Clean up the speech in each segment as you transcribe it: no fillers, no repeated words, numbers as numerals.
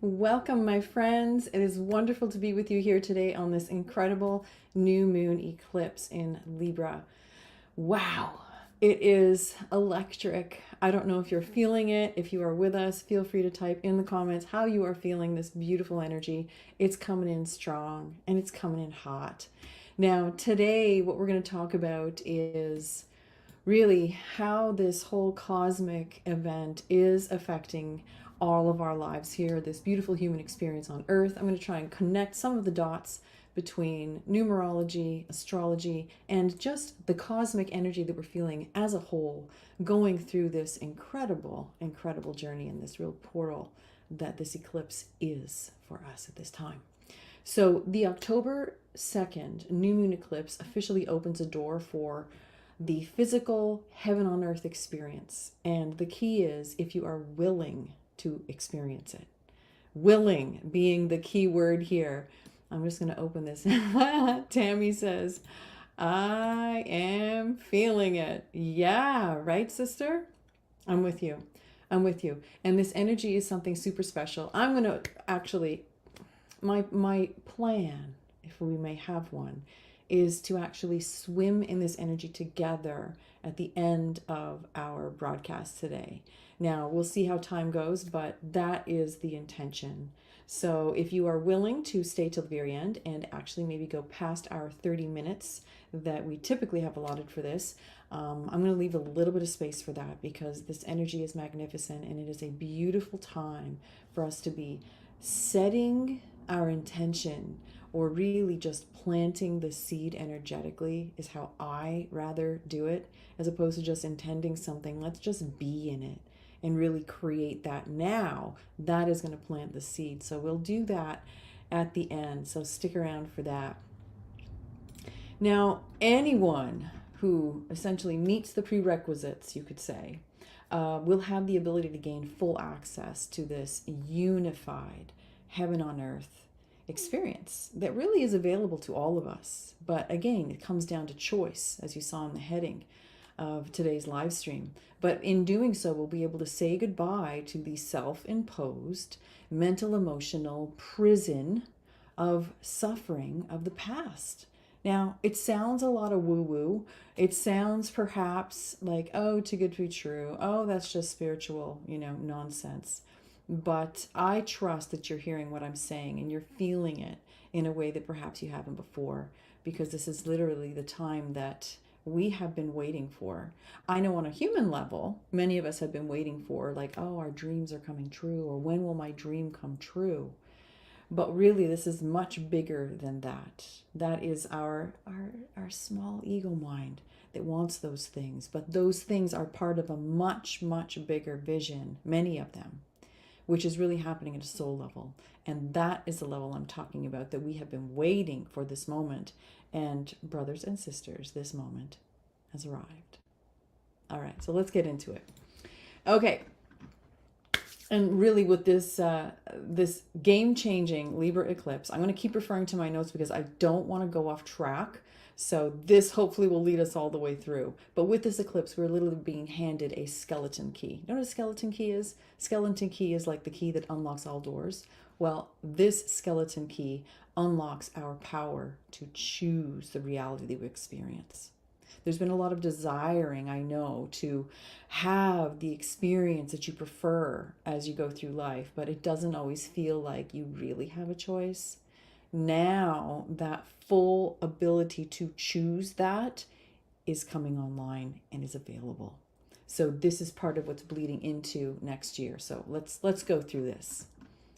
Welcome, my friends. It is wonderful to be with you here today on this incredible new moon eclipse in Libra. Wow, it is electric. I don't know if you're feeling it. If you are with us, feel free to type in the comments how you are feeling this beautiful energy. It's coming in strong and it's coming in hot. Now, today, what we're going to talk about is really how this whole cosmic event is affecting all of our lives here, this beautiful human experience on Earth. I'm going to try and connect some of the dots between numerology, astrology, and just the cosmic energy that we're feeling as a whole, going through this incredible, incredible journey in this real portal that this eclipse is for us at this time. So the October 2nd new moon eclipse officially opens a door for the physical heaven on earth experience. And the key is if you are willing to experience it. Willing being the key word here. I'm just going to open this. Tammy says, I am feeling it. Yeah, right, sister? I'm with you. I'm with you. And this energy is something super special. I'm going to actually, my plan, if we may have one, is to actually swim in this energy together at the end of our broadcast today. Now, we'll see how time goes, but that is the intention. So if you are willing to stay till the very end and actually maybe go past our 30 minutes that we typically have allotted for this, I'm going to leave a little bit of space for that because this energy is magnificent and it is a beautiful time for us to be setting our intention, or really just planting the seed energetically is how I rather do it, as opposed to just intending something. Let's just be in it and really create that now. That is going to plant the seed. So we'll do that at the end. So stick around for that. Now, anyone who essentially meets the prerequisites, you could say, will have the ability to gain full access to this unified heaven on earth experience that really is available to all of us. But again, it comes down to choice, as you saw in the heading of today's live stream. But in doing so, we'll be able to say goodbye to the self-imposed mental emotional prison of suffering of the past. Now, it sounds a lot of woo-woo. It sounds perhaps like, oh, too good to be true. Oh, that's just spiritual, nonsense. But I trust that you're hearing what I'm saying and you're feeling it in a way that perhaps you haven't before, because this is literally the time that we have been waiting for. I know on a human level, many of us have been waiting for, like, oh, our dreams are coming true, or when will my dream come true? But really, this is much bigger than that. That is our small ego mind that wants those things. But those things are part of a much, much bigger vision, many of them, which is really happening at a soul level. And that is the level I'm talking about, that we have been waiting for this moment. And brothers and sisters, this moment has arrived. All right, so let's get into it. Okay. And really with this this game-changing Libra eclipse, I'm going to keep referring to my notes because I don't want to go off track. So this hopefully will lead us all the way through. But with this eclipse, we're literally being handed a skeleton key. You know what a skeleton key is? Skeleton key is like the key that unlocks all doors. Well, this skeleton key unlocks our power to choose the reality that we experience. There's been a lot of desiring, I know, to have the experience that you prefer as you go through life, but it doesn't always feel like you really have a choice. Now that full ability to choose that is coming online and is available. So this is part of what's bleeding into next year. So let's go through this.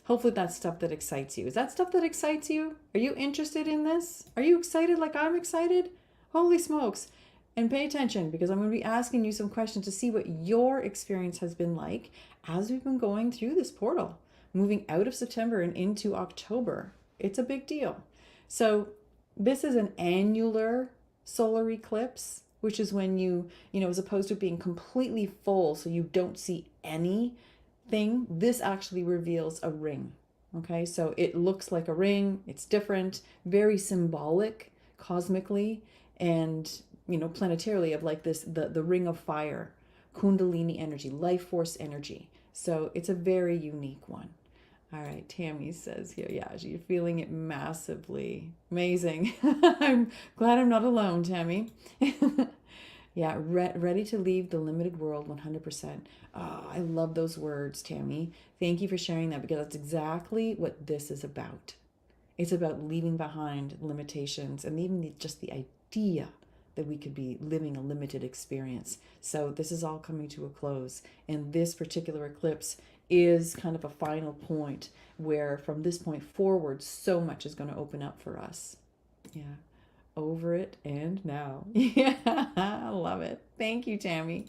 Hopefully that's stuff that excites you. Is that stuff that excites you? Are you interested in this? Are you excited like I'm excited? Holy smokes. And pay attention, because I'm going to be asking you some questions to see what your experience has been like as we've been going through this portal, moving out of September and into October. It's a big deal. So this is an annular solar eclipse, which is when you as opposed to being completely full so you don't see anything, this actually reveals a ring. Okay, so it looks like a ring. It's different, very symbolic cosmically, and planetarily, of like this, the ring of fire, Kundalini energy, life force energy. So it's a very unique one. All right, Tammy says here, yeah, you're feeling it massively. Amazing. I'm glad I'm not alone, Tammy. Yeah, ready to leave the limited world 100%. Oh, I love those words, Tammy. Thank you for sharing that because that's exactly what this is about. It's about leaving behind limitations and even just the idea that we could be living a limited experience. So this is all coming to a close. And this particular eclipse is kind of a final point where from this point forward, so much is going to open up for us. Yeah. Over it and now. Yeah, I love it. Thank you, Tammy.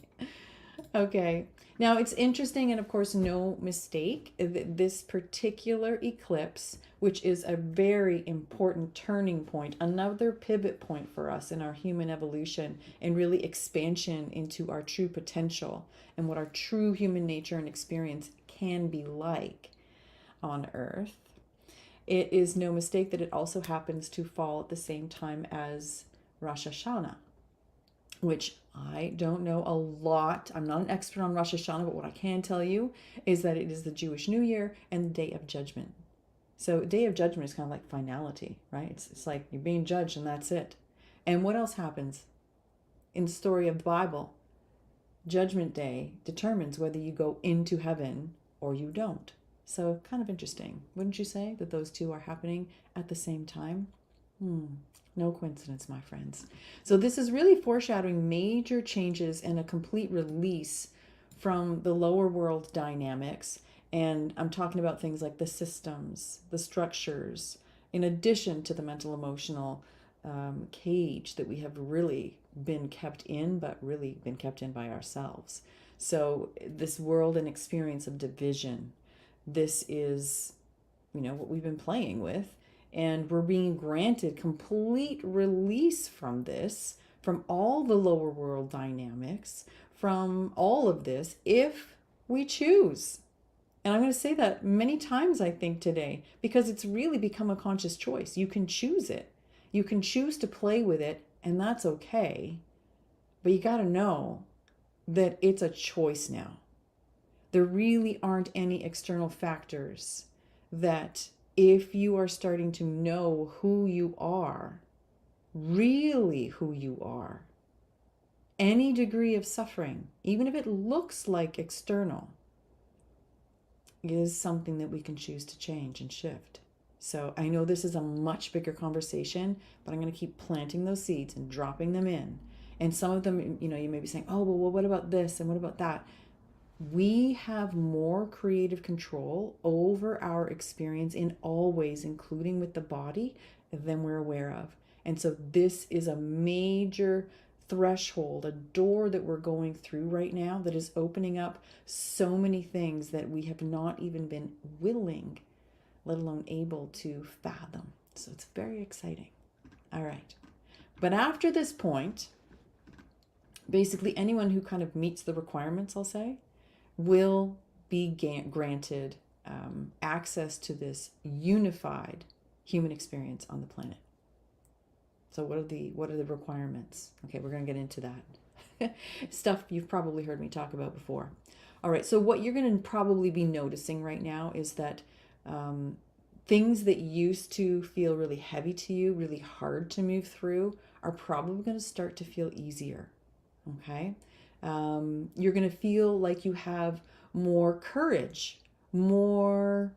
Okay. Now it's interesting, and of course, no mistake, this particular eclipse, which is a very important turning point, another pivot point for us in our human evolution and really expansion into our true potential and what our true human nature and experience can be like on Earth. It is no mistake that it also happens to fall at the same time as Rosh Hashanah, which I don't know a lot. I'm not an expert on Rosh Hashanah, but what I can tell you is that it is the Jewish New Year and the Day of Judgment. So Day of Judgment is kind of like finality, right? It's like you're being judged and that's it. And what else happens? In the story of the Bible, Judgment Day determines whether you go into heaven or you don't. So kind of interesting, wouldn't you say, that those two are happening at the same time? No coincidence, my friends. So this is really foreshadowing major changes and a complete release from the lower world dynamics. And I'm talking about things like the systems, the structures, in addition to the mental emotional cage that we have really been kept in, but really been kept in by ourselves. So this world and experience of division, this is, what we've been playing with. And we're being granted complete release from this, from all the lower world dynamics, from all of this, if we choose. And I'm going to say that many times, I think, today, because it's really become a conscious choice. You can choose it. You can choose to play with it, and that's okay. But you got to know that it's a choice now. There really aren't any external factors that, if you are starting to know who you are, really who you are, any degree of suffering, even if it looks like external, is something that we can choose to change and shift. So I know this is a much bigger conversation, but I'm going to keep planting those seeds and dropping them in. And some of them, you may be saying, oh, well, what about this and what about that? We have more creative control over our experience in all ways, including with the body, than we're aware of. And so this is a major threshold, a door that we're going through right now that is opening up so many things that we have not even been willing, let alone able to fathom. So it's very exciting. All right. But after this point, basically anyone who kind of meets the requirements, I'll say, will be granted access to this unified human experience on the planet. So what are the requirements? Okay, we're going to get into that. Stuff you've probably heard me talk about before. All right, so what you're going to probably be noticing right now is that things that used to feel really heavy to you, really hard to move through, are probably going to start to feel easier. Okay? You're going to feel like you have more courage, more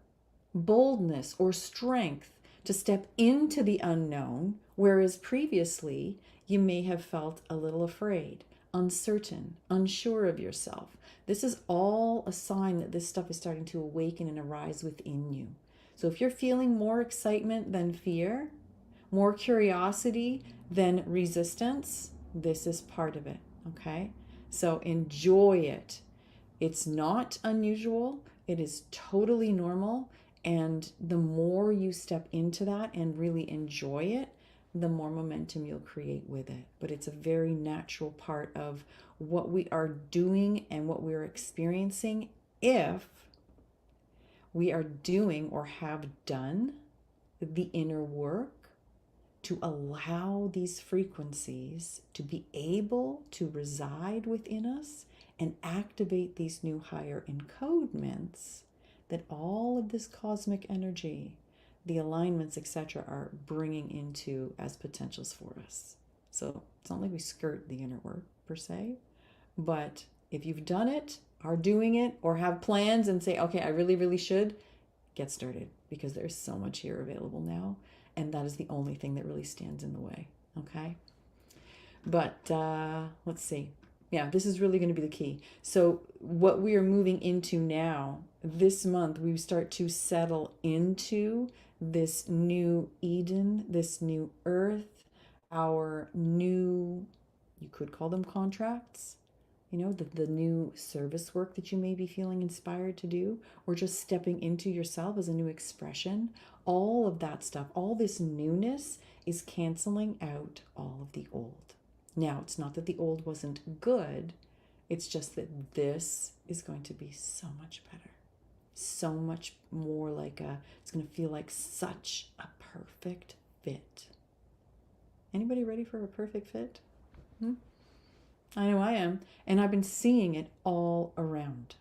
boldness or strength to step into the unknown, whereas previously you may have felt a little afraid, uncertain, unsure of yourself. This is all a sign that this stuff is starting to awaken and arise within you. So if you're feeling more excitement than fear, more curiosity than resistance, this is part of it, okay? So enjoy it. It's not unusual. It is totally normal. And the more you step into that and really enjoy it, the more momentum you'll create with it. But it's a very natural part of what we are doing and what we're experiencing if we are doing or have done the inner work to allow these frequencies to be able to reside within us and activate these new higher encodements that all of this cosmic energy, the alignments, etc., are bringing into as potentials for us. So it's not like we skirt the inner work per se, but if you've done it, are doing it, or have plans and say, okay, I really, really should, get started, because there's so much here available now. And that is the only thing that really stands in the way. Okay. But let's see. Yeah, this is really going to be the key. So what we are moving into now, this month, we start to settle into this new Eden, this new earth, our new, you could call them contracts, you know, the new service work that you may be feeling inspired to do, or just stepping into yourself as a new expression. All of that stuff, all this newness is canceling out all of the old. Now, it's not that the old wasn't good. It's just that this is going to be so much better. So much more like it's going to feel like such a perfect fit. Anybody ready for a perfect fit? I know I am. And I've been seeing it all around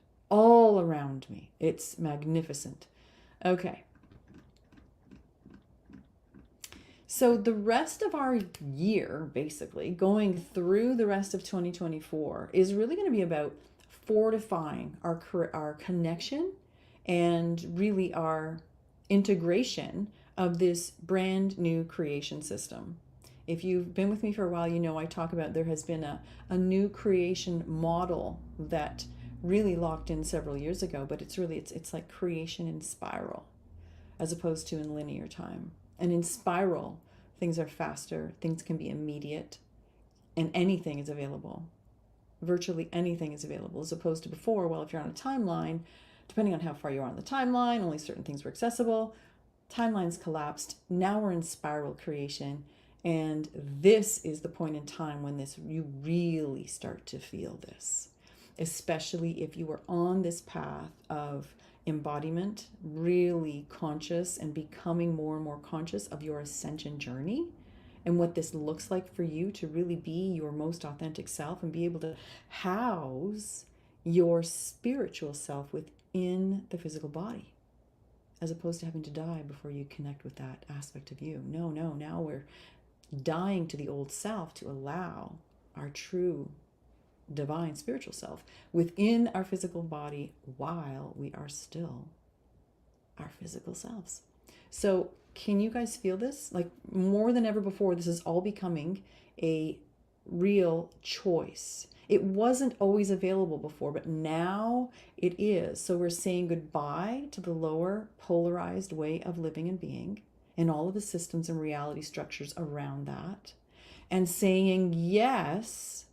me. It's magnificent. Okay. So the rest of our year, basically, going through the rest of 2024, is really going to be about fortifying our connection and really our integration of this brand new creation system. If you've been with me for a while, you know I talk about there has been a new creation model that really locked in several years ago, but it's like creation in spiral as opposed to in linear time. And in spiral, things are faster, things can be immediate, and anything is available. Virtually anything is available, as opposed to before, well, if you're on a timeline, depending on how far you are on the timeline, only certain things were accessible. Timelines collapsed. Now we're in spiral creation, and this is the point in time when you really start to feel this, especially if you are on this path of embodiment, really conscious and becoming more and more conscious of your ascension journey and what this looks like for you to really be your most authentic self and be able to house your spiritual self within the physical body, as opposed to having to die before you connect with that aspect of you. No, now we're dying to the old self to allow our true divine spiritual self within our physical body while we are still our physical selves. So can you guys feel this? Like more than ever before, this is all becoming a real choice. It wasn't always available before, but now it is. So we're saying goodbye to the lower polarized way of living and being and all of the systems and reality structures around that, and saying yes.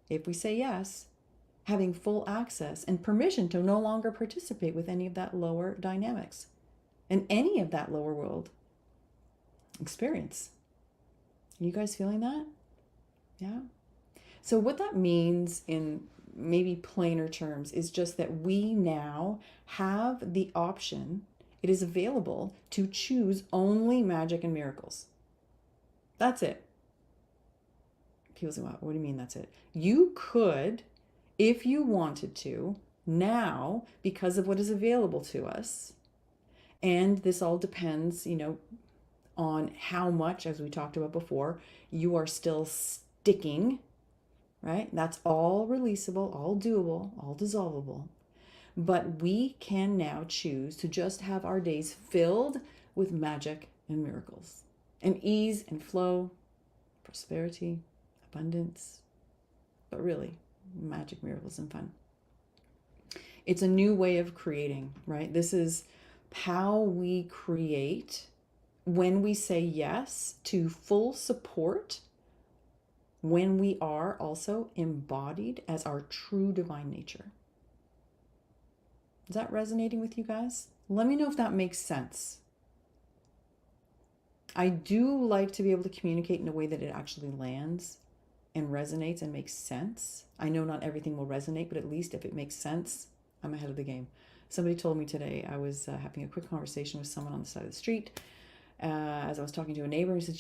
If we say yes, having full access and permission to no longer participate with any of that lower dynamics and any of that lower world experience. Are you guys feeling that? Yeah. So what that means in maybe plainer terms is just that we now have the option, it is available to choose only magic and miracles. That's it. People say, well, what do you mean that's it? You could, if you wanted to, now, because of what is available to us, and this all depends, on how much, as we talked about before, you are still sticking, right? That's all releasable, all doable, all dissolvable. But we can now choose to just have our days filled with magic and miracles, and ease and flow, prosperity, abundance, but really magic, miracles, and fun. It's a new way of creating, right? This is how we create when we say yes to full support, when we are also embodied as our true divine nature. Is that resonating with you guys? Let me know if that makes sense. I do like to be able to communicate in a way that it actually lands and resonates and makes sense. I know not everything will resonate, but at least if it makes sense, I'm ahead of the game. Somebody told me today, I was having a quick conversation with someone on the side of the street as I was talking to a neighbor. He said,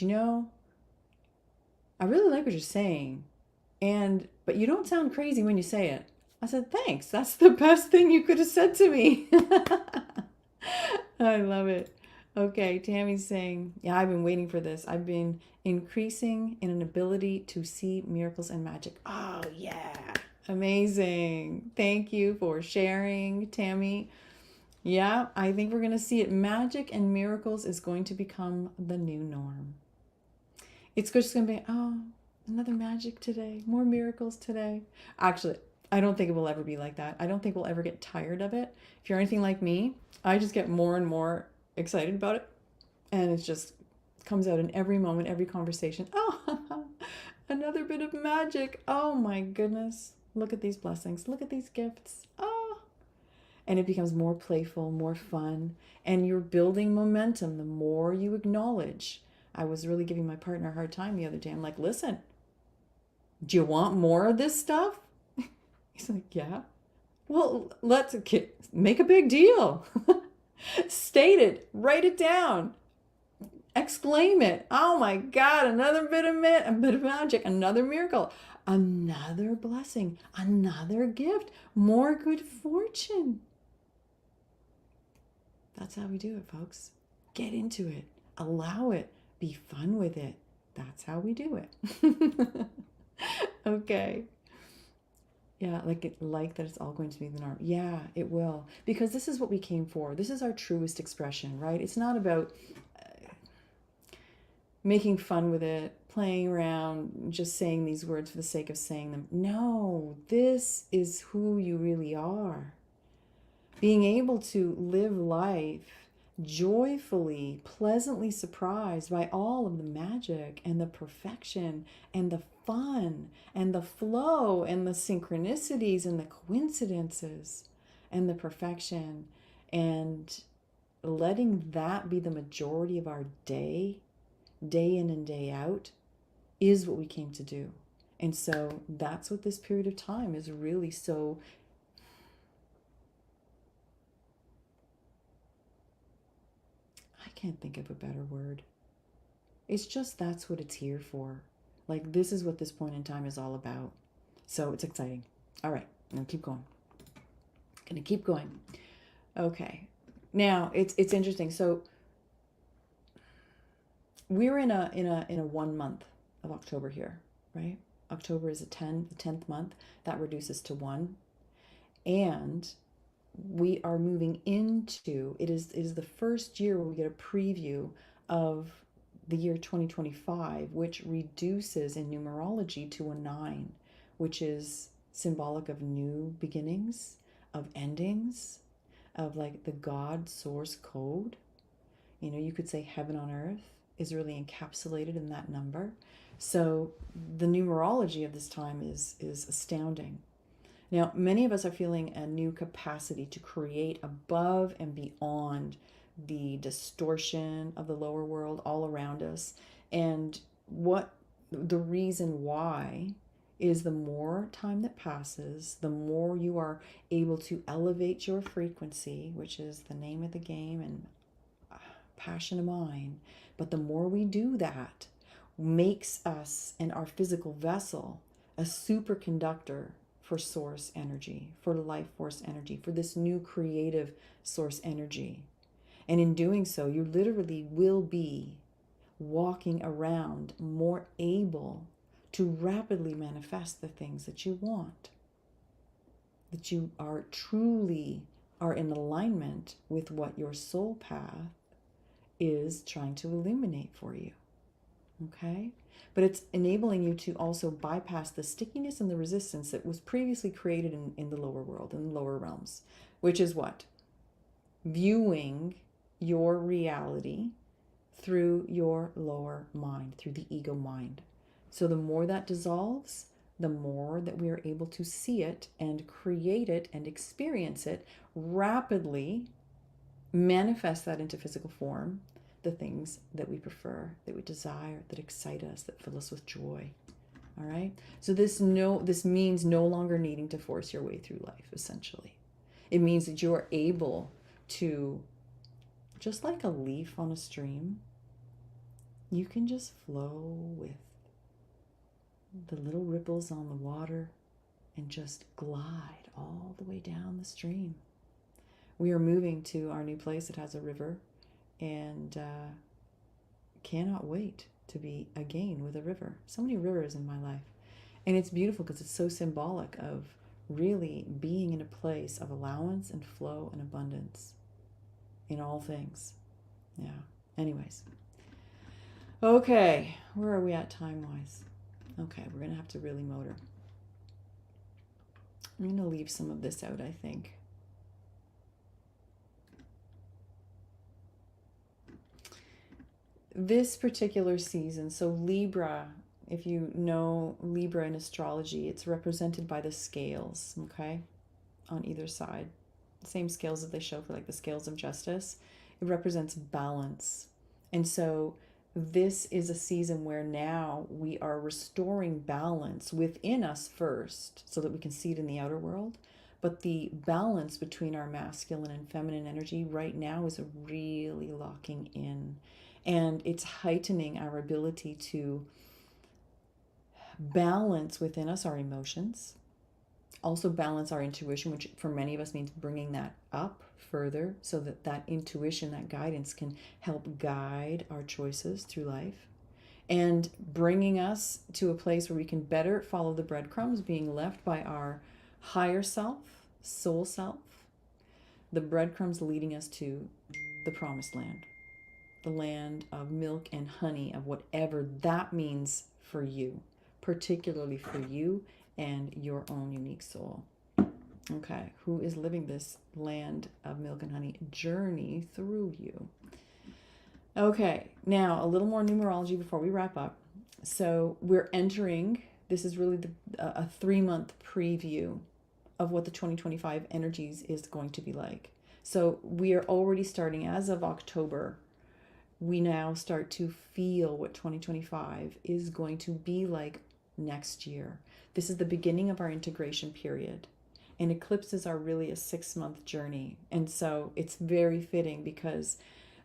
I really like what you're saying, but you don't sound crazy when you say it. I said, thanks. That's the best thing you could have said to me. I love it. Okay, Tammy's saying, yeah, I've been waiting for this. I've been increasing in an ability to see miracles and magic. Oh, yeah. Amazing. Thank you for sharing, Tammy. Yeah, I think we're going to see it. Magic and miracles is going to become the new norm. It's just going to be, oh, another magic today, more miracles today. Actually, I don't think it will ever be like that. I don't think we'll ever get tired of it. If you're anything like me, I just get more and more excited about it. And it just comes out in every moment, every conversation. Oh, another bit of magic. Oh my goodness. Look at these blessings. Look at these gifts. Oh. And it becomes more playful, more fun. And you're building momentum the more you acknowledge. I was really giving my partner a hard time the other day. I'm like, listen, do you want more of this stuff? He's like, yeah. Well, let's make a big deal. State it. Write it down. Exclaim it. Oh my God, another bit of magic, another miracle, another blessing, another gift, more good fortune. That's how we do it, folks. Get into it. Allow it. Be fun with it. That's how we do it. Okay. Yeah, like that it's all going to be the norm. Yeah, it will. Because this is what we came for. This is our truest expression, right? It's not about making fun with it, playing around, just saying these words for the sake of saying them. No, this is who you really are. Being able to live life joyfully, pleasantly surprised by all of the magic and the perfection and the fun and the flow and the synchronicities and the coincidences and the perfection, and letting that be the majority of our day in and day out, is what we came to do. And so that's what this period of time is really so I can't think of a better word. It's just that's what it's here for. Like, this is what this point in time is all about. So it's exciting. All right, I'm gonna keep going. Gonna keep going. Okay. Now it's interesting. So we're in a 1 month of October here, right? October is the 10th month. That reduces to 1. And we are moving into, it is the first year where we get a preview of the year 2025, which reduces in numerology to a 9, which is symbolic of new beginnings, of endings, of like the God source code. You know, you could say heaven on earth is really encapsulated in that number. So the numerology of this time is astounding. Now, many of us are feeling a new capacity to create above and beyond the distortion of the lower world all around us. And what the reason why is, the more time that passes, the more you are able to elevate your frequency, which is the name of the game and passion of mine. But the more we do that, makes us and our physical vessel a superconductor for source energy, for life force energy, for this new creative source energy. And in doing so, you literally will be walking around more able to rapidly manifest the things that you want, that you are truly are in alignment with what your soul path is trying to illuminate for you. Okay? But it's enabling you to also bypass the stickiness and the resistance that was previously created in the lower world, in the lower realms, which is what? Viewing your reality through your lower mind, through the ego mind. So the more that dissolves, the more that we are able to see it and create it and experience it rapidly, manifest that into physical form, the things that we prefer, that we desire, that excite us, that fill us with joy. All right? So this means no longer needing to force your way through life, essentially. It means that you are able to, just like a leaf on a stream, you can just flow with the little ripples on the water and just glide all the way down the stream We are moving to our new place that has a river, and cannot wait to be again with a river. So many rivers in my life. And it's beautiful because it's so symbolic of really being in a place of allowance and flow and abundance in all things. Yeah. Anyways. Okay. Where are we at time-wise? Okay. We're going to have to really motor. I'm going to leave some of this out, I think. This particular season, so Libra, if you know Libra in astrology, it's represented by the scales, okay, on either side. The same scales that they show for like the scales of justice. It represents balance. And so this is a season where now we are restoring balance within us first so that we can see it in the outer world. But the balance between our masculine and feminine energy right now is really locking in. And it's heightening our ability to balance within us our emotions, also balance our intuition, which for many of us means bringing that up further so that that intuition, that guidance can help guide our choices through life, and bringing us to a place where we can better follow the breadcrumbs being left by our higher self, soul self, the breadcrumbs leading us to the promised land, the land of milk and honey, of whatever that means for you, particularly for you and your own unique soul. Okay, who is living this land of milk and honey journey through you? Okay, now a little more numerology before we wrap up. So we're entering, this is really a 3-month preview of what the 2025 energies is going to be like. So we are already starting as of October. We now start to feel what 2025 is going to be like next year. This is the beginning of our integration period. And eclipses are really a 6-month journey. And so it's very fitting because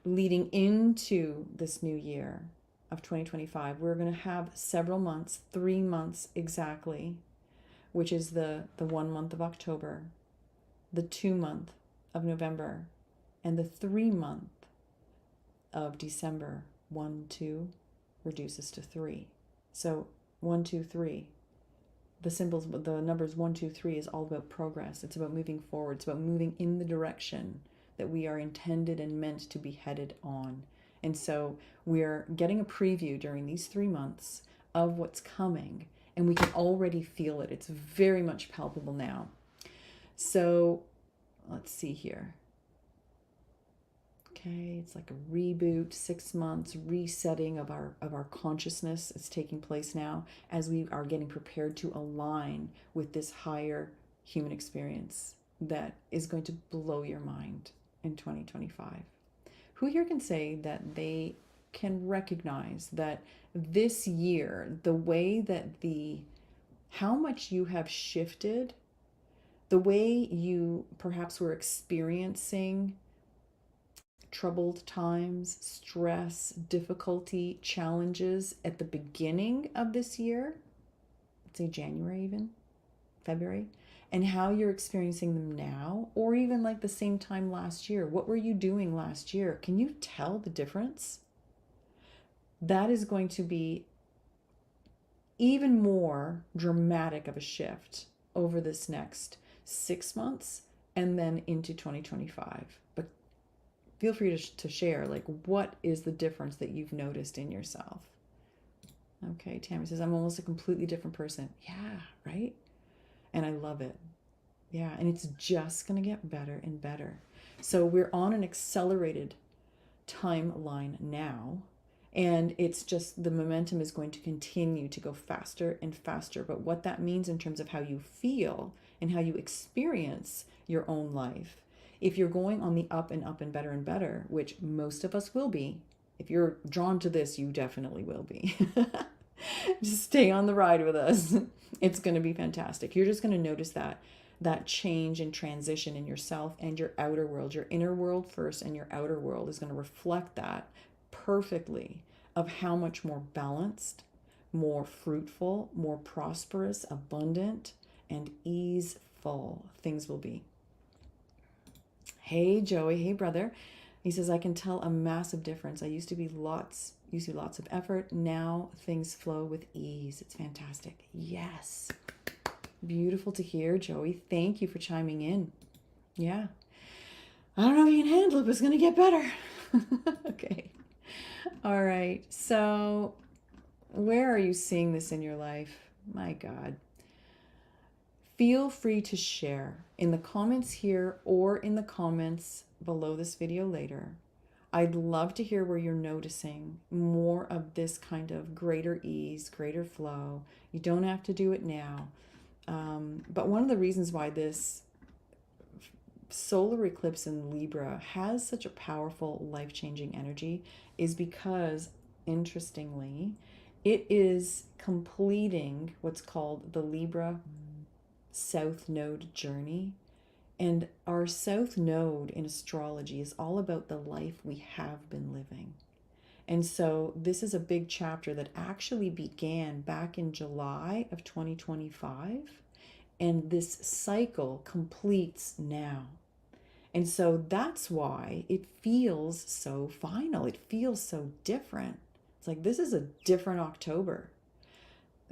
leading into this new year of 2025, we're going to have several months, 3 months exactly, which is the 1 month of October, the 2 month of November, and the 3 month of December. 1, 2 reduces to 3. So 1, 2, 3. The symbols, the numbers 1, 2, 3 is all about progress. It's about moving forward. It's about moving in the direction that we are intended and meant to be headed on. And so we're getting a preview during these 3 months of what's coming, and we can already feel it. It's very much palpable now. So let's see here. Okay, it's like a reboot, 6 months, resetting of our consciousness is taking place now as we are getting prepared to align with this higher human experience that is going to blow your mind in 2025. Who here can say that they can recognize that this year, the way that how much you have shifted, the way you perhaps were experiencing troubled times, stress, difficulty, challenges at the beginning of this year, let's say January even, February, and how you're experiencing them now, or even like the same time last year. What were you doing last year? Can you tell the difference? That is going to be even more dramatic of a shift over this next 6 months and then into 2025. But feel free to share, like, what is the difference that you've noticed in yourself? Okay, Tammy says, I'm almost a completely different person. Yeah, right? And I love it. Yeah, and it's just going to get better and better. So we're on an accelerated timeline now, and it's just the momentum is going to continue to go faster and faster. But what that means in terms of how you feel and how you experience your own life, if you're going on the up and better, which most of us will be, if you're drawn to this, you definitely will be. Just stay on the ride with us. It's going to be fantastic. You're just going to notice that change and transition in yourself and your outer world. Your inner world first and your outer world is going to reflect that perfectly, of how much more balanced, more fruitful, more prosperous, abundant, and easeful things will be. Hey, Joey. Hey, brother. He says, I can tell a massive difference. I used to lots of effort. Now things flow with ease. It's fantastic. Yes. Beautiful to hear, Joey. Thank you for chiming in. Yeah. I don't know if you can handle it, but it's going to get better. Okay. All right. So where are you seeing this in your life? My God. Feel free to share in the comments here or in the comments below this video later. I'd love to hear where you're noticing more of this kind of greater ease, greater flow. You don't have to do it now. But one of the reasons why this solar eclipse in Libra has such a powerful, life-changing energy is because, interestingly, it is completing what's called the Libra South Node journey. And our South Node in astrology is all about the life we have been living. And so this is a big chapter that actually began back in July of 2025. And this cycle completes now. And so that's why it feels so final. It feels so different. It's like this is a different October.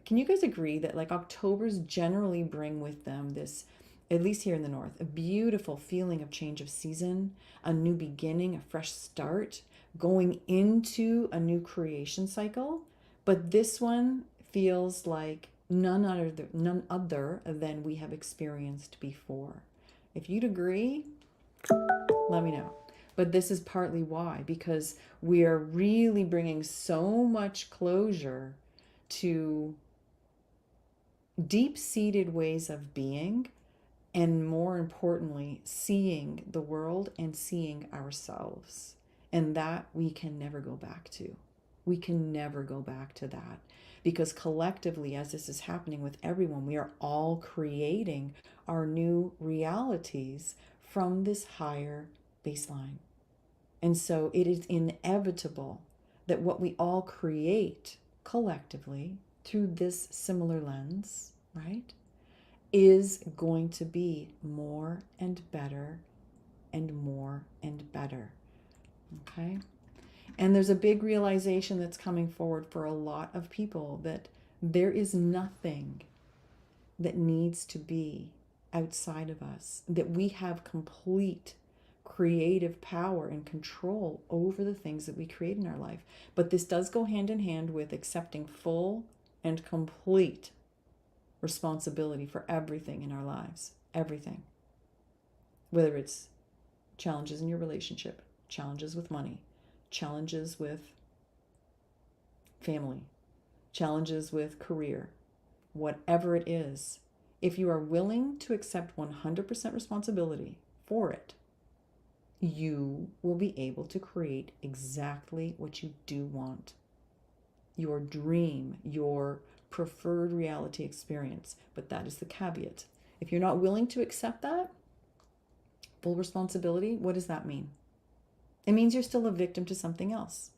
Can you guys agree that like Octobers generally bring with them this, at least here in the north, a beautiful feeling of change of season, a new beginning, a fresh start, going into a new creation cycle. But this one feels like none other than we have experienced before. If you'd agree, let me know. But this is partly why, because we are really bringing so much closure to deep-seated ways of being, and more importantly, seeing the world and seeing ourselves. And that we can never go back to. We can never go back to that. Because collectively, as this is happening with everyone, we are all creating our new realities from this higher baseline. And so it is inevitable that what we all create collectively through this similar lens, right, is going to be more and better and more and better. Okay? And there's a big realization that's coming forward for a lot of people that there is nothing that needs to be outside of us, that we have complete creative power and control over the things that we create in our life. But this does go hand in hand with accepting full and complete responsibility for everything in our lives. Everything. Whether it's challenges in your relationship, challenges with money, challenges with family, challenges with career, whatever it is, if you are willing to accept 100% responsibility for it, you will be able to create exactly what you do want. Your dream, your preferred reality experience. But that is the caveat. If you're not willing to accept that full responsibility, what does that mean? It means you're still a victim to something else.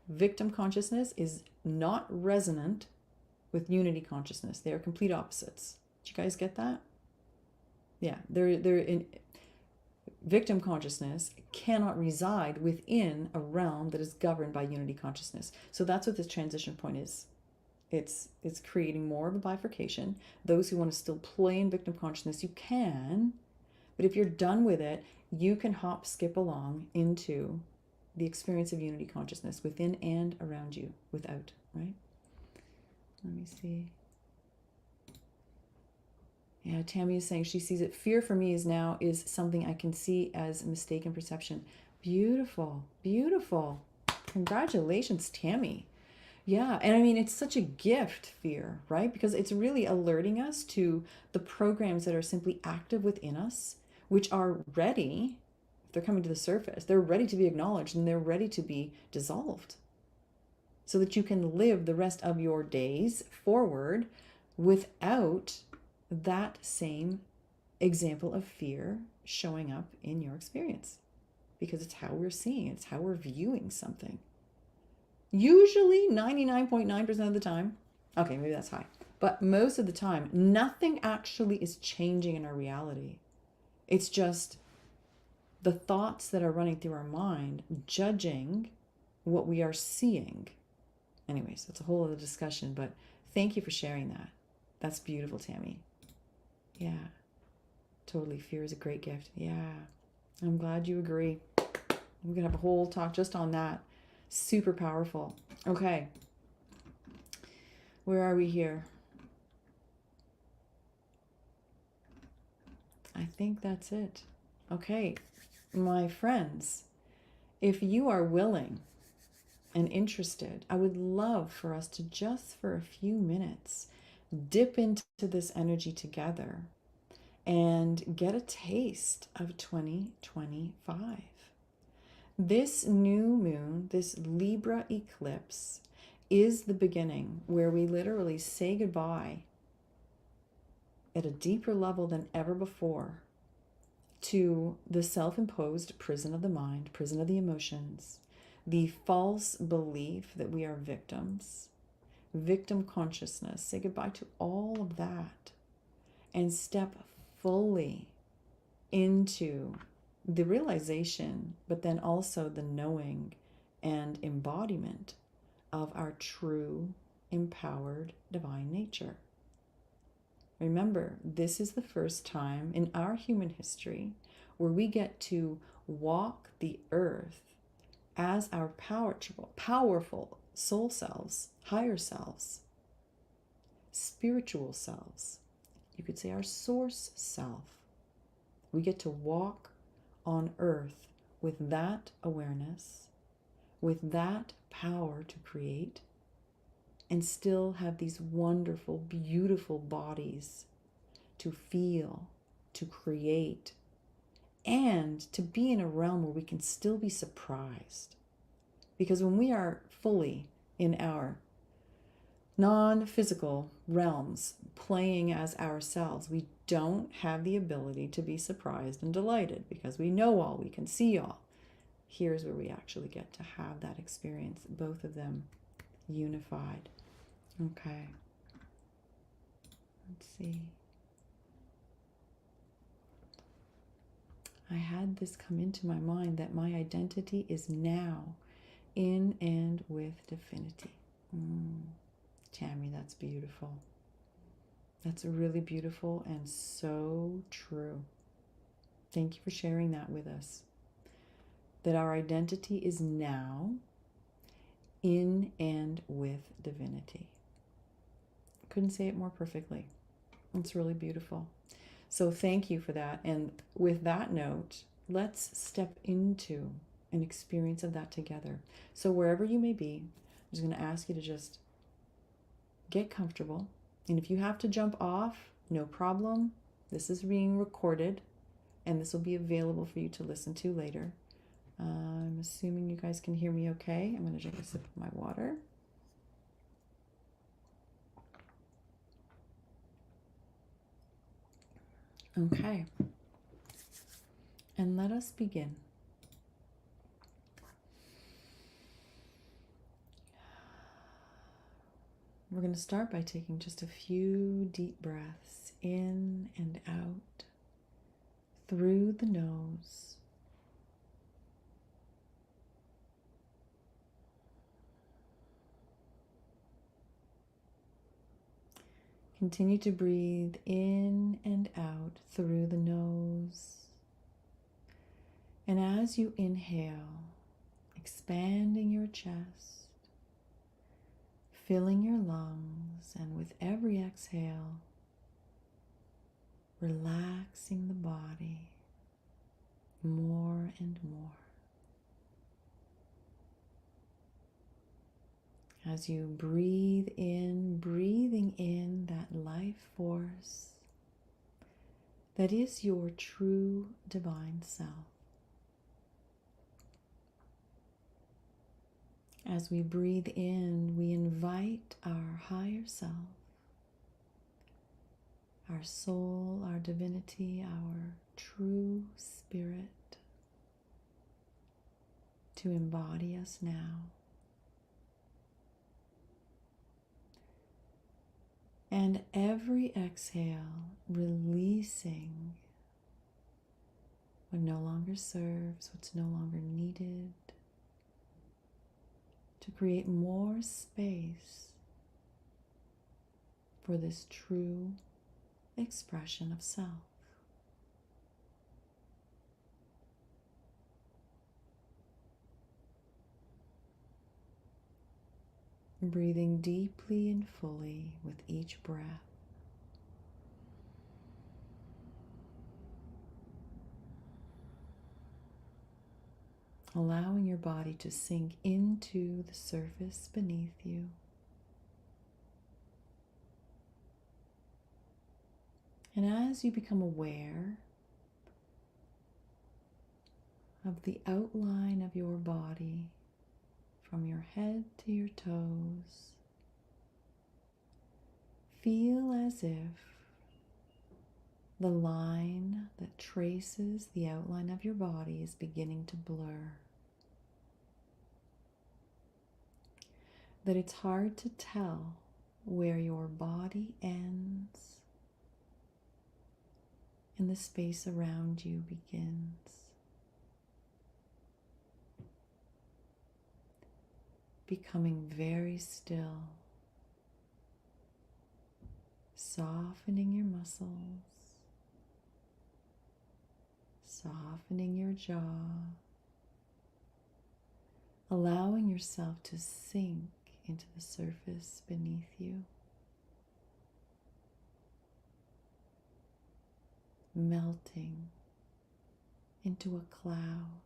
Victim consciousness is not resonant with unity consciousness. They are complete opposites. Did you guys get that? Yeah, they're in victim consciousness cannot reside within a realm that is governed by unity consciousness. So that's what this transition point is. It's creating more of a bifurcation. Those who want to still play in victim consciousness, you can, but if you're done with it, you can hop, skip along into the experience of unity consciousness within and around you, without, right? Let me see. Yeah, Tammy is saying she sees it. Fear for me is something I can see as mistaken perception. Beautiful, beautiful. Congratulations, Tammy. Yeah, and I mean, it's such a gift, fear, right? Because it's really alerting us to the programs that are simply active within us, which are ready, if they're coming to the surface, they're ready to be acknowledged and they're ready to be dissolved so that you can live the rest of your days forward without that same example of fear showing up in your experience. Because it's how we're seeing it, it's how we're viewing something. Usually 99.9% of the time, okay, maybe that's high, but most of the time, nothing actually is changing in our reality. It's just the thoughts that are running through our mind, judging what we are seeing. Anyways, that's a whole other discussion, but thank you for sharing that. That's beautiful, Tammy. Yeah, totally. Fear is a great gift. Yeah, I'm glad you agree. We're going to have a whole talk just on that. Super powerful. Okay. Where are we here? I think that's it. Okay, my friends, if you are willing and interested, I would love for us to just for a few minutes dip into this energy together and get a taste of 2025. This new moon, this Libra eclipse, is the beginning where we literally say goodbye at a deeper level than ever before to the self-imposed prison of the mind, prison of the emotions, the false belief that we are victims, victim consciousness. Say goodbye to all of that and step fully into the realization, but then also the knowing and embodiment of our true, empowered divine nature. Remember, this is the first time in our human history where we get to walk the earth as our powerful soul selves, higher selves, spiritual selves. You could say our source self. We get to walk on earth with that awareness, with that power to create, and still have these wonderful, beautiful bodies to feel, to create, and to be in a realm where we can still be surprised. Because when we are fully in our non-physical realms, playing as ourselves, we don't have the ability to be surprised and delighted because we know all, we can see all. Here's where we actually get to have that experience, both of them unified. Okay. Let's see. I had this come into my mind that my identity is now in and with divinity. Tammy, that's beautiful. That's really beautiful and so true. Thank you for sharing that with us. That our identity is now in and with divinity. Couldn't say it more perfectly. It's really beautiful. So thank you for that. And with that note, let's step into an experience of that together. So wherever you may be, I'm just going to ask you to just get comfortable. And if you have to jump off, no problem. This is being recorded and this will be available for you to listen to later. I'm assuming you guys can hear me okay. I'm going to take a sip of my water. Okay. And let us begin. We're going to start by taking just a few deep breaths in and out through the nose. Continue to breathe in and out through the nose. And as you inhale, expanding your chest, filling your lungs, and with every exhale, relaxing the body more and more. As you breathe in, breathing in that life force that is your true divine self. As we breathe in, we invite our higher self, our soul, our divinity, our true spirit to embody us now. And every exhale, releasing what no longer serves, what's no longer needed, to create more space for this true expression of self. Breathing deeply and fully with each breath. Allowing your body to sink into the surface beneath you. And as you become aware of the outline of your body from your head to your toes, feel as if the line that traces the outline of your body is beginning to blur. That it's hard to tell where your body ends and the space around you begins. Becoming very still, softening your muscles, softening your jaw, allowing yourself to sink into the surface beneath you, melting into a cloud.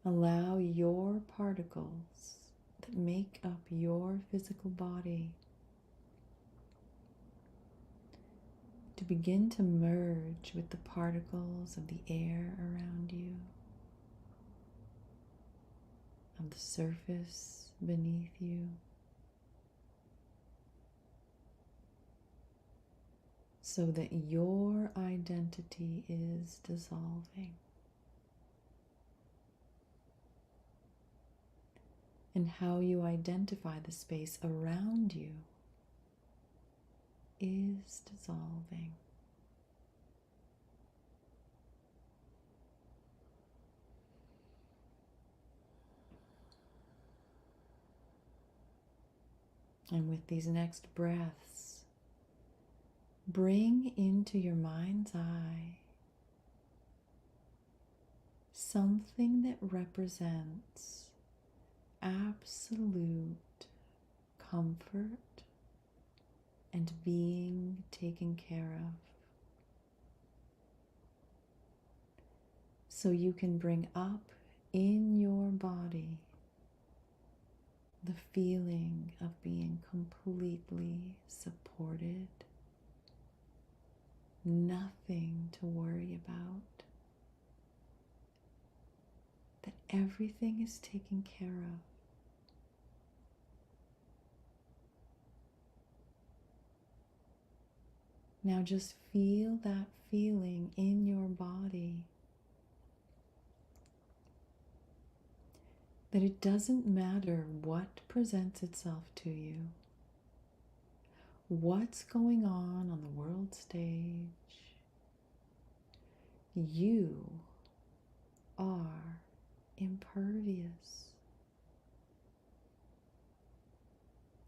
Allow your particles that make up your physical body to begin to merge with the particles of the air around you, of the surface beneath you, so that your identity is dissolving. And how you identify the space around you is dissolving. And with these next breaths, bring into your mind's eye something that represents absolute comfort and being taken care of. So you can bring up in your body the feeling of being completely supported, nothing to worry about, that everything is taken care of. Now just feel that feeling in your body, that it doesn't matter what presents itself to you, what's going on the world stage. You are impervious.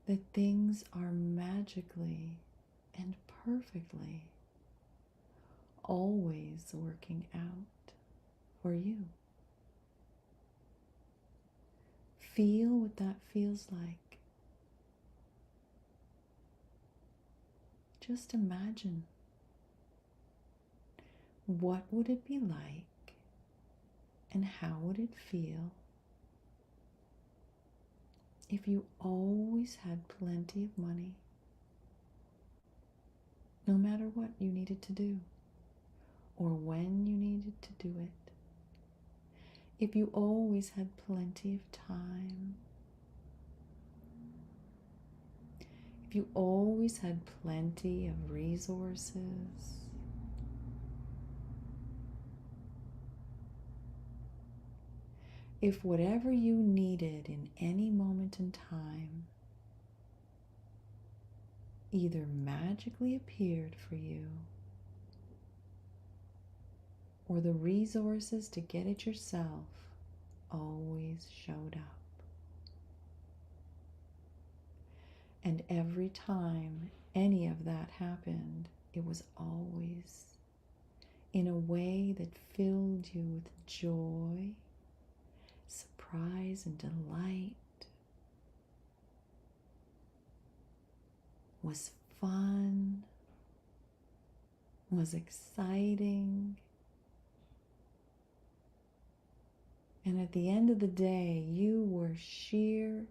That things are magically and perfectly always working out for you. Feel what that feels like. Just imagine, what would it be like and how would it feel if you always had plenty of money, no matter what you needed to do or when you needed to do it? If you always had plenty of time, if you always had plenty of resources, if whatever you needed in any moment in time either magically appeared for you or the resources to get it yourself always showed up. And every time any of that happened, it was always in a way that filled you with joy, surprise, and delight, was fun, was exciting. And at the end of the day, you were sheer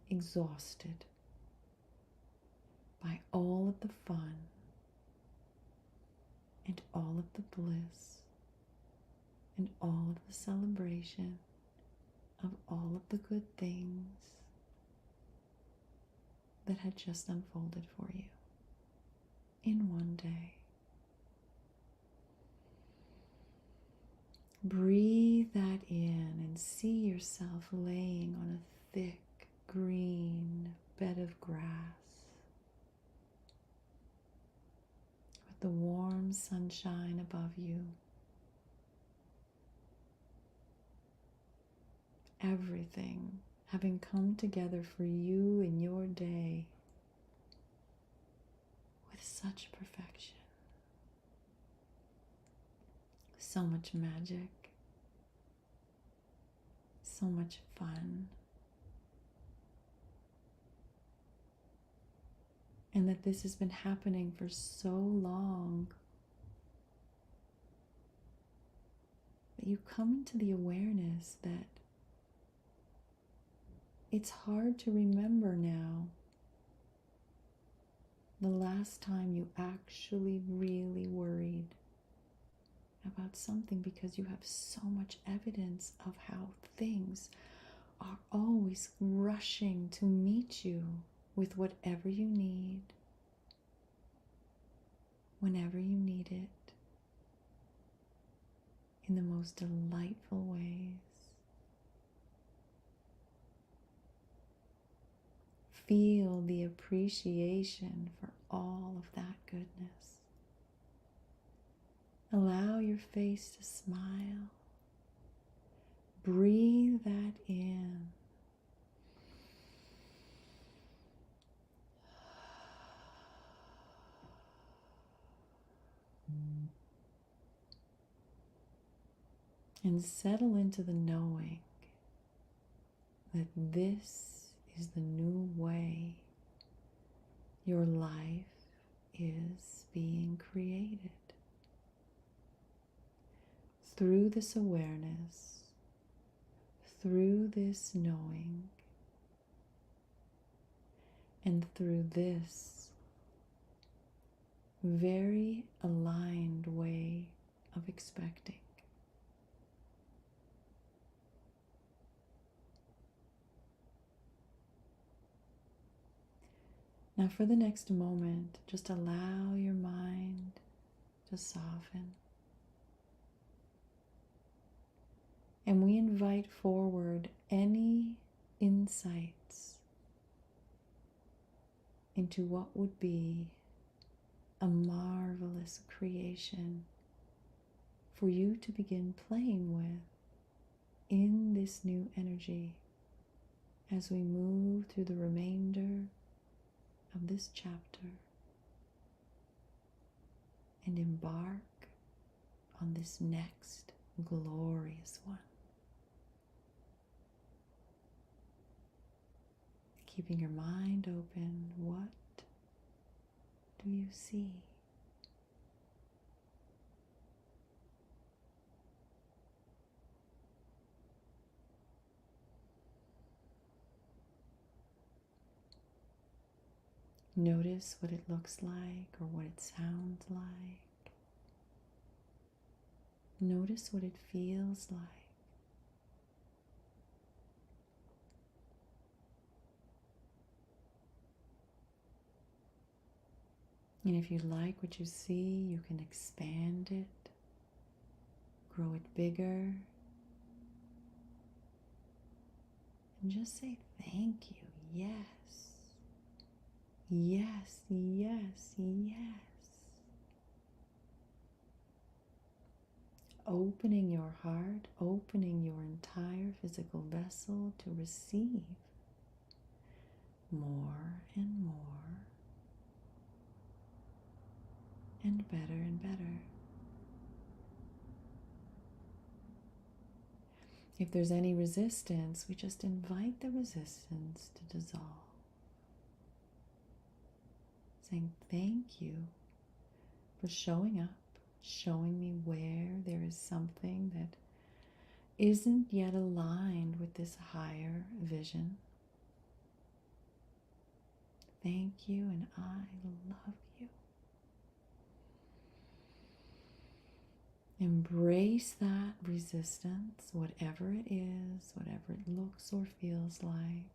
exhausted by all of the fun and all of the bliss and all of the celebration of all of the good things that had just unfolded for you in one day. Breathe that in and see yourself laying on a thick green bed of grass with the warm sunshine above you. Everything having come together for you in your day with such perfection. So much magic, so much fun, and that this has been happening for so long that you come into the awareness that it's hard to remember now the last time you actually really worried about something, because you have so much evidence of how things are always rushing to meet you with whatever you need, whenever you need it, in the most delightful ways. Feel the appreciation for all of that goodness. Allow your face to smile. Breathe that in. And settle into the knowing that this is the new way your life is being created. Through this awareness, through this knowing, and through this very aligned way of expecting. Now for the next moment, just allow your mind to soften. And we invite forward any insights into what would be a marvelous creation for you to begin playing with in this new energy as we move through the remainder of this chapter and embark on this next glorious one. Keeping your mind open, what do you see? Notice what it looks like or what it sounds like. Notice what it feels like. And if you like what you see, you can expand it, grow it bigger, and just say thank you. Yes, Yes, yes, yes. Opening your heart, opening your entire physical vessel to receive more and more and better and better. If there's any resistance, we just invite the resistance to dissolve. Saying thank you for showing up, showing me where there is something that isn't yet aligned with this higher vision. Thank you, and I love you. Embrace that resistance, whatever it is, whatever it looks or feels like.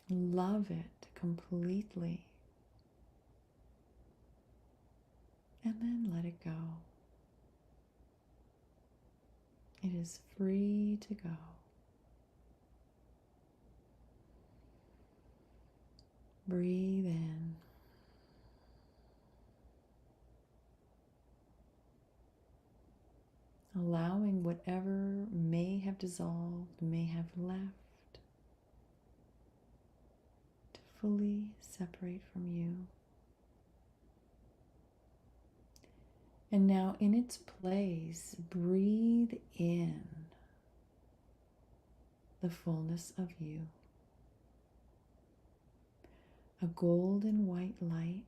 Love it completely. And then let it go. It is free to go. Breathe in. Allowing whatever may have dissolved, may have left, to fully separate from you. And now in its place, breathe in the fullness of you. A golden white light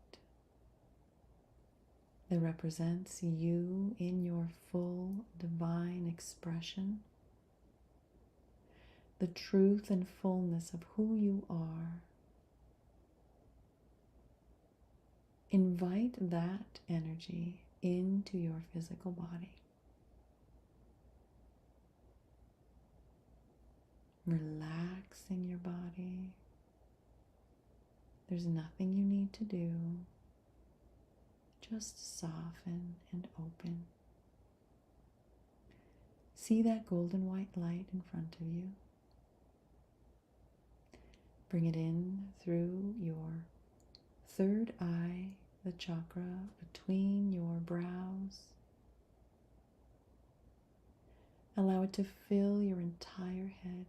that represents you in your full divine expression, the truth and fullness of who you are. Invite that energy into your physical body. Relaxing your body. There's nothing you need to do. Just soften and open. See that golden white light in front of you. Bring it in through your third eye, the chakra between your brows. Allow it to fill your entire head.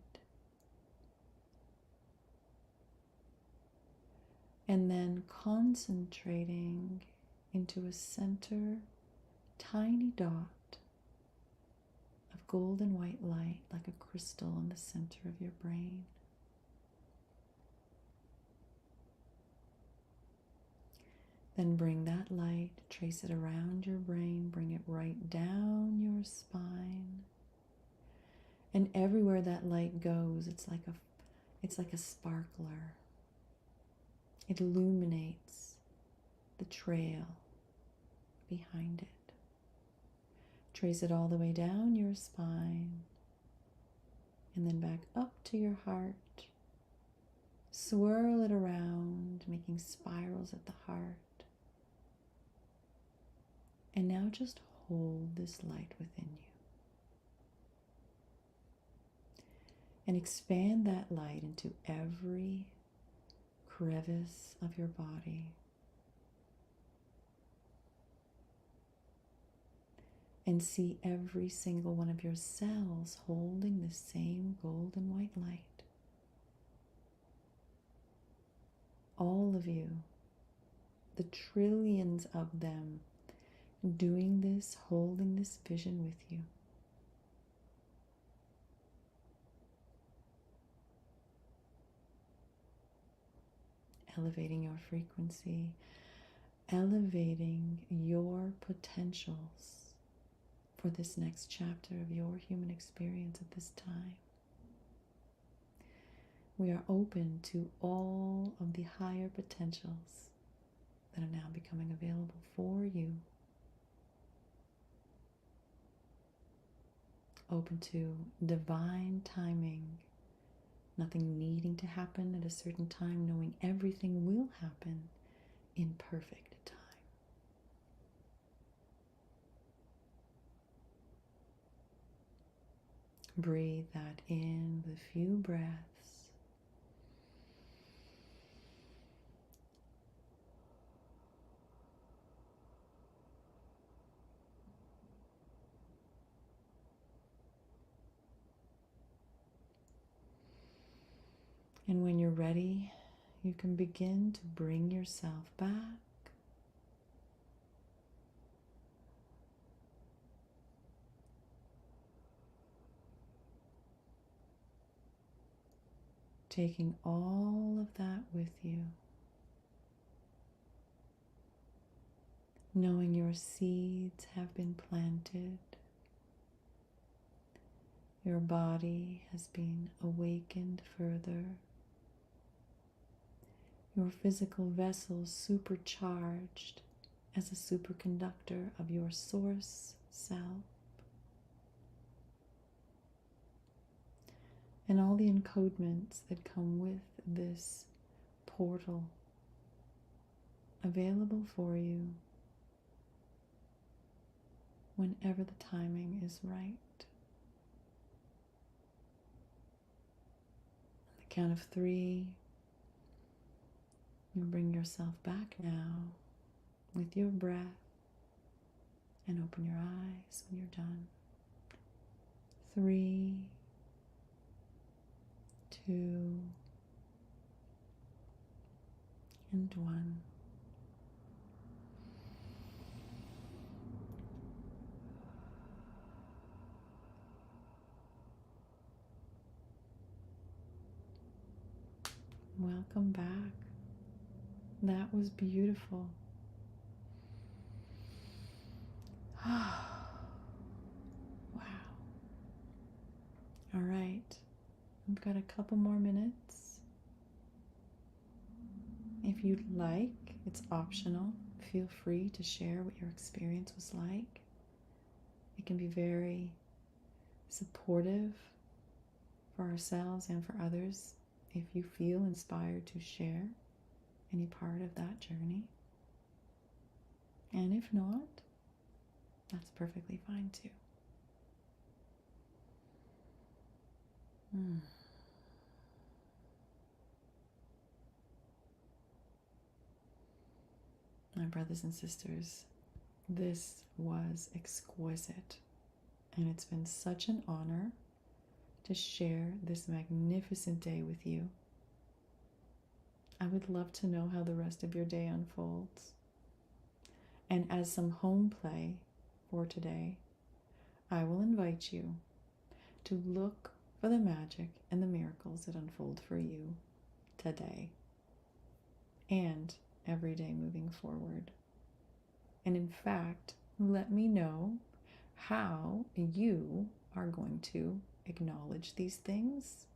And then concentrating into a center, tiny dot of golden white light, like a crystal in the center of your brain. Then bring that light, trace it around your brain, bring it right down your spine. And everywhere that light goes, it's like a sparkler. It illuminates the trail behind it. Trace it all the way down your spine and then back up to your heart. Swirl it around, making spirals at the heart. And now just hold this light within you. And expand that light into every crevice of your body. And see every single one of your cells holding the same golden white light. All of you, the trillions of them, doing this, holding this vision with you. Elevating your frequency, elevating your potentials for this next chapter of your human experience at this time. We are open to all of the higher potentials that are now becoming available for you. Open to divine timing, nothing needing to happen at a certain time, knowing everything will happen in perfect time. Breathe that in with a few breaths. And when you're ready, you can begin to bring yourself back. Taking all of that with you. Knowing your seeds have been planted. Your body has been awakened further. Your physical vessel supercharged as a superconductor of your source self. And all the encodements that come with this portal available for you whenever the timing is right. On the count of 3, you bring yourself back now with your breath and open your eyes when you're done. 3, 2, and 1. Welcome back. That was beautiful. Wow. All right. We've got a couple more minutes. If you'd like, it's optional. Feel free to share what your experience was like. It can be very supportive for ourselves and for others if you feel inspired to share any part of that journey. And if not, that's perfectly fine too. My brothers and sisters, this was exquisite, and it's been such an honor to share this magnificent day with you. I would love to know how the rest of your day unfolds. And as some home play for today, I will invite you to look for the magic and the miracles that unfold for you today and every day moving forward. And in fact, let me know how you are going to acknowledge these things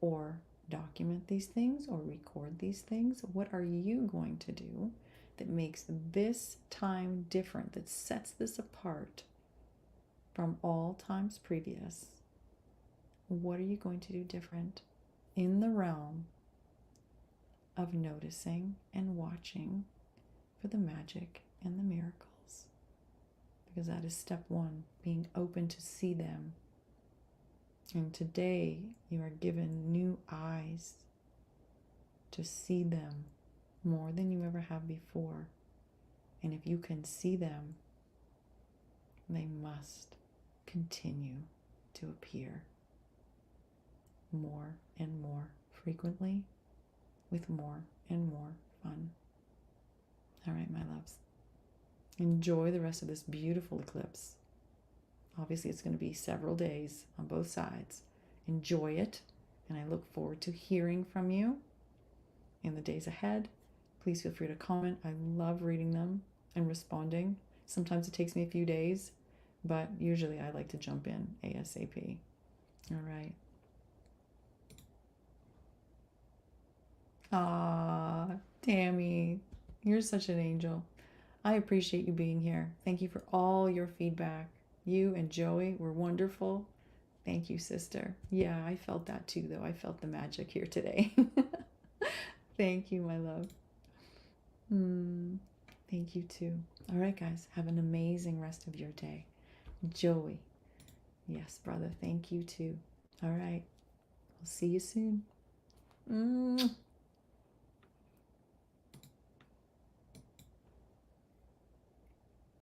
or document these things or record these things. What are you going to do that makes this time different, that sets this apart from all times previous? What are you going to do different in the realm of noticing and watching for the magic and the miracles? Because that is step 1, being open to see them. And today you are given new eyes to see them more than you ever have before. And if you can see them, they must continue to appear more and more frequently with more and more fun. All right, my loves. Enjoy the rest of this beautiful eclipse. Obviously, it's going to be several days on both sides. Enjoy it, and I look forward to hearing from you in the days ahead. Please feel free to comment. I love reading them and responding. Sometimes it takes me a few days, but usually I like to jump in ASAP. All right. Ah, Tammy, you're such an angel. I appreciate you being here. Thank you for all your feedback. You and Joey were wonderful. Thank you, sister. Yeah, I felt that too, though. I felt the magic here today. Thank you, my love. Thank you too. All right, guys, have an amazing rest of your day. Joey. Yes, brother. Thank you too. All right. I'll see you soon.